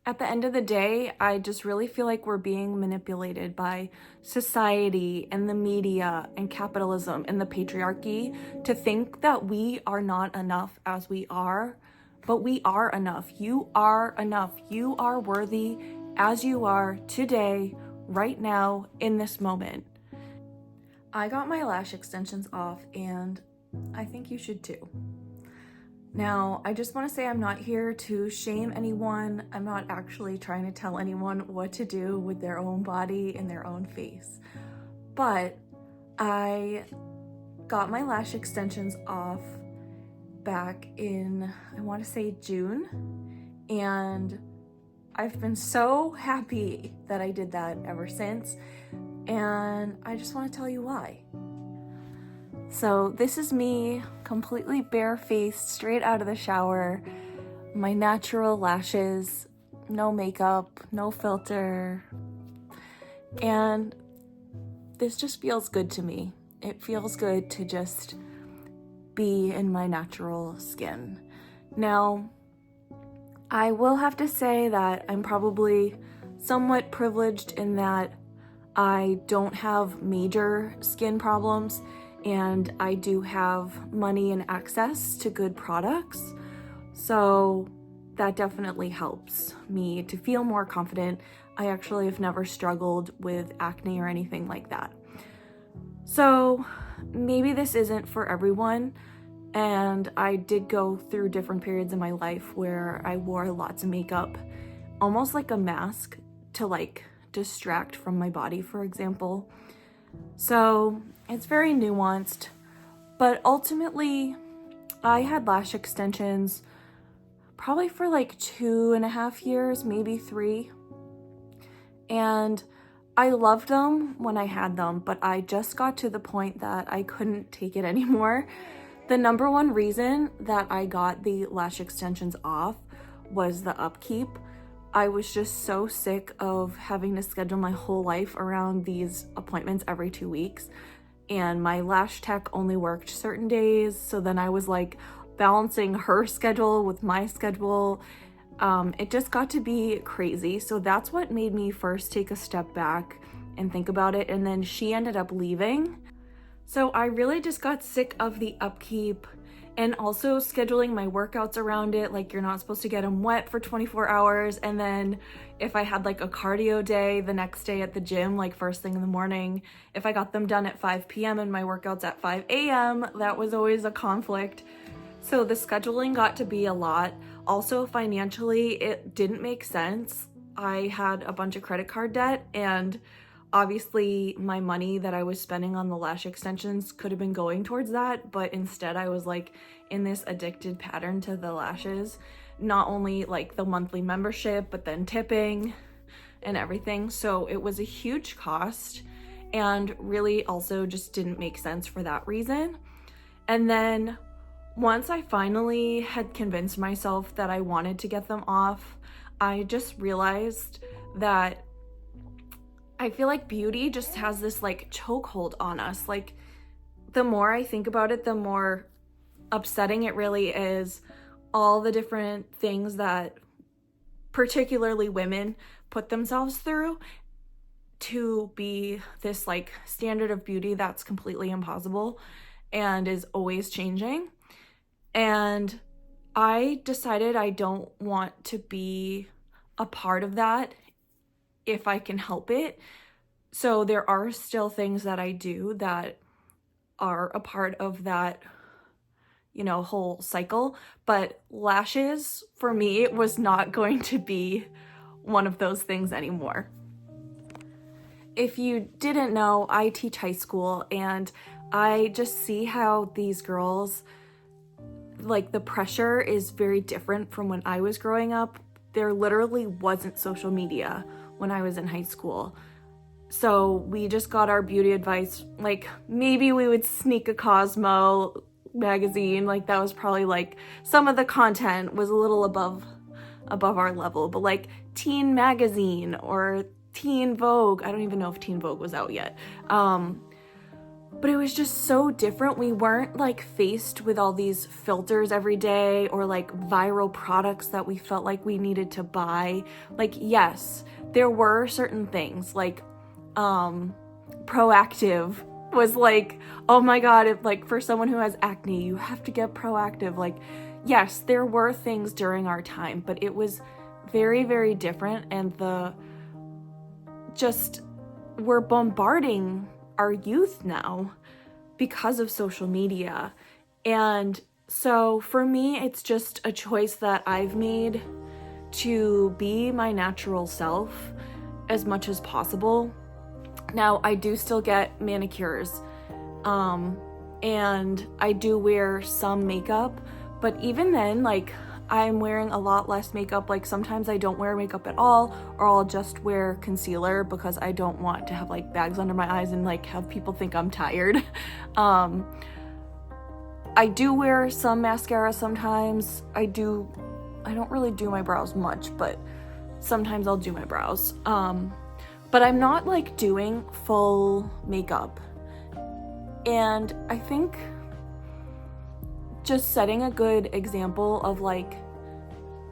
At the end of the day, I just really feel like we're being manipulated by society and the media and capitalism and the patriarchy to think that we are not enough as we are, but we are enough. You are enough. You are worthy as you are today, right now, in this moment. I got my lash extensions off, and I think you should too. Now, I just want to say I'm not here to shame anyone. I'm not actually trying to tell anyone what to do with their own body and their own face. But I got my lash extensions off back in, I want to say June, and I've been so happy that I did that ever since, and I just want to tell you why. So this is me, completely barefaced, straight out of the shower, my natural lashes, no makeup, no filter, and this just feels good to me. It feels good to just be in my natural skin. Now, I will have to say that I'm probably somewhat privileged in that I don't have major skin problems, and I do have money and access to good products. So that definitely helps me to feel more confident. I actually have never struggled with acne or anything like that. So maybe this isn't for everyone. And I did go through different periods in my life where I wore lots of makeup, almost like a mask to like distract from my body, for example. So it's very nuanced, but ultimately I had lash extensions probably for like 2.5 years, maybe 3. And I loved them when I had them, but I just got to the point that I couldn't take it anymore. The number one reason that I got the lash extensions off was the upkeep. I was just so sick of having to schedule my whole life around these appointments every 2 weeks. And my lash tech only worked certain days. So then I was like balancing her schedule with my schedule. It just got to be crazy. So that's what made me first take a step back and think about it. And then she ended up leaving. So I really just got sick of the upkeep and also scheduling my workouts around it. Like, you're not supposed to get them wet for 24 hours. And then if I had like a cardio day the next day at the gym, like first thing in the morning, if I got them done at 5 p.m. and my workouts at 5 a.m., that was always a conflict. So the scheduling got to be a lot. Also financially, it didn't make sense. I had a bunch of credit card debt, and obviously my money that I was spending on the lash extensions could have been going towards that, but instead I was like in this addicted pattern to the lashes, not only like the monthly membership, but then tipping and everything. So it was a huge cost and really also just didn't make sense for that reason. And then once I finally had convinced myself that I wanted to get them off, I just realized that I feel like beauty just has this like chokehold on us. Like, the more I think about it, the more upsetting it really is, all the different things that particularly women put themselves through to be this like standard of beauty that's completely impossible and is always changing. And I decided I don't want to be a part of that if I can help it. So there are still things that I do that are a part of that, whole cycle. But lashes, for me, it was not going to be one of those things anymore. If you didn't know, I teach high school, and I just see how these girls, like, the pressure is very different from when I was growing up. There literally wasn't social media when I was in high school. So we just got our beauty advice, like maybe we would sneak a Cosmo magazine, like that was probably like, some of the content was a little above our level, but like Teen Magazine or Teen Vogue, I don't even know if Teen Vogue was out yet, but it was just so different. We weren't like faced with all these filters every day or like viral products that we felt like we needed to buy. Like, yes, there were certain things like Proactive was like, oh my God, if like for someone who has acne, you have to get Proactive. Like, yes, there were things during our time, but it was very, very different. And we're bombarding our youth now because of social media. And so for me, it's just a choice that I've made to be my natural self as much as possible. Now, I do still get manicures, and I do wear some makeup, but even then, like, I'm wearing a lot less makeup. Like, sometimes I don't wear makeup at all, or I'll just wear concealer because I don't want to have like bags under my eyes and like have people think I'm tired. I do wear some mascara sometimes. I don't really do my brows much, but sometimes I'll do my brows. But I'm not like doing full makeup. And I think just setting a good example of like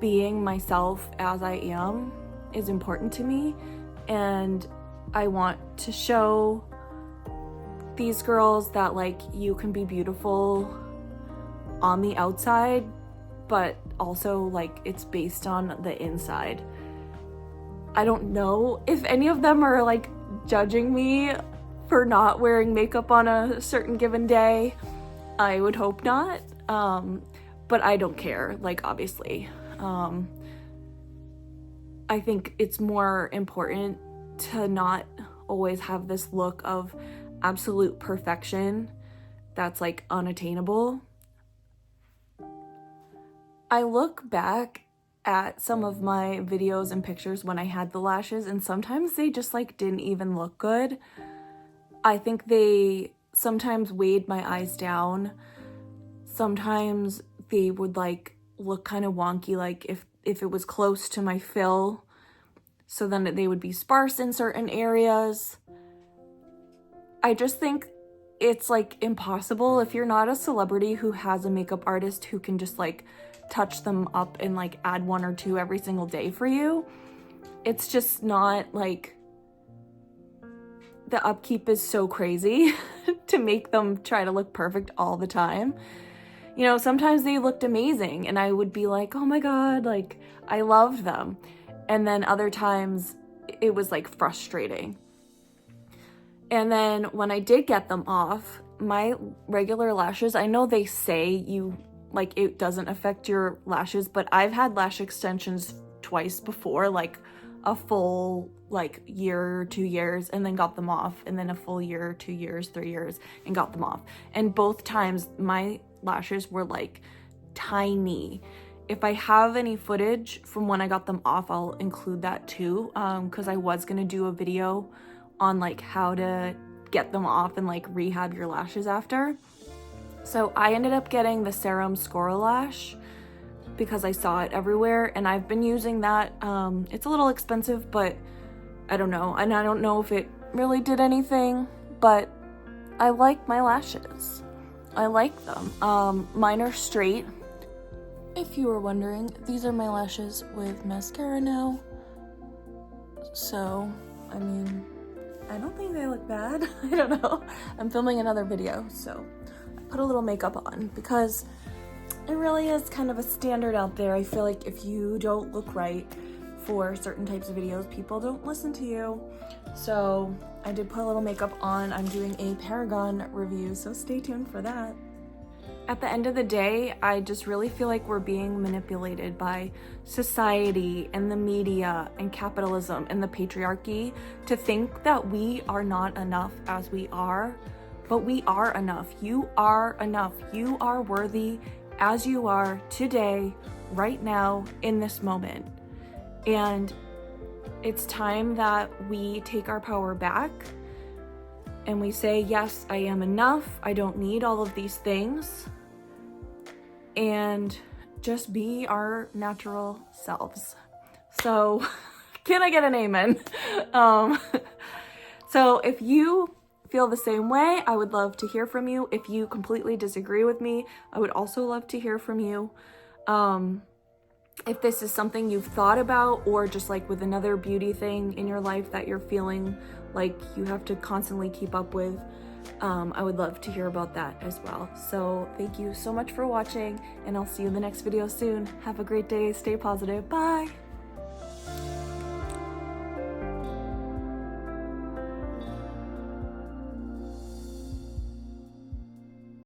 being myself as I am is important to me. And I want to show these girls that like you can be beautiful on the outside, but also like it's based on the inside. I don't know if any of them are like judging me for not wearing makeup on a certain given day. I would hope not. But I don't care, like, obviously. I think it's more important to not always have this look of absolute perfection that's like unattainable. I look back at some of my videos and pictures when I had the lashes, and sometimes they just like didn't even look good. I think they sometimes weighed my eyes down. Sometimes they would like look kind of wonky, like if it was close to my fill, so then they would be sparse in certain areas. I just think it's like impossible if you're not a celebrity who has a makeup artist who can just like touch them up and like add one or two every single day for you. It's just not like, the upkeep is so crazy to make them try to look perfect all the time. You know, sometimes they looked amazing and I would be like, oh my God, like I loved them. And then other times it was like frustrating. And then when I did get them off, my regular lashes, I know they say like it doesn't affect your lashes, but I've had lash extensions twice before, like a full like year, 2 years, and then got them off, and then a full year, 2 years, 3 years, and got them off. And both times my lashes were like tiny. If I have any footage from when I got them off, I'll include that too, because I was gonna do a video on like how to get them off and like rehab your lashes after. So I ended up getting the serum Score Lash because I saw it everywhere, and I've been using that. It's a little expensive, but I don't know. And I don't know if it really did anything, but I like my lashes. I like them. Mine are straight. If you were wondering, these are my lashes with mascara now. So, I mean, I don't think they look bad. I don't know. I'm filming another video, so I put a little makeup on because it really is kind of a standard out there. I feel like if you don't look right for certain types of videos, people don't listen to you. So I did put a little makeup on. I'm doing a Paragon review, so stay tuned for that. At the end of the day, I just really feel like we're being manipulated by society and the media and capitalism and the patriarchy to think that we are not enough as we are, but we are enough. You are enough. You are worthy as you are today, right now, in this moment. And it's time that we take our power back and we say, yes, I am enough. I don't need all of these things. And just be our natural selves. So can I get an amen? So if you feel the same way, I would love to hear from you. If you completely disagree with me, I would also love to hear from you. If this is something you've thought about, or just like with another beauty thing in your life that you're feeling like you have to constantly keep up with, I would love to hear about that as well. So thank you so much for watching, and I'll see you in the next video soon. Have a great day. Stay positive. Bye.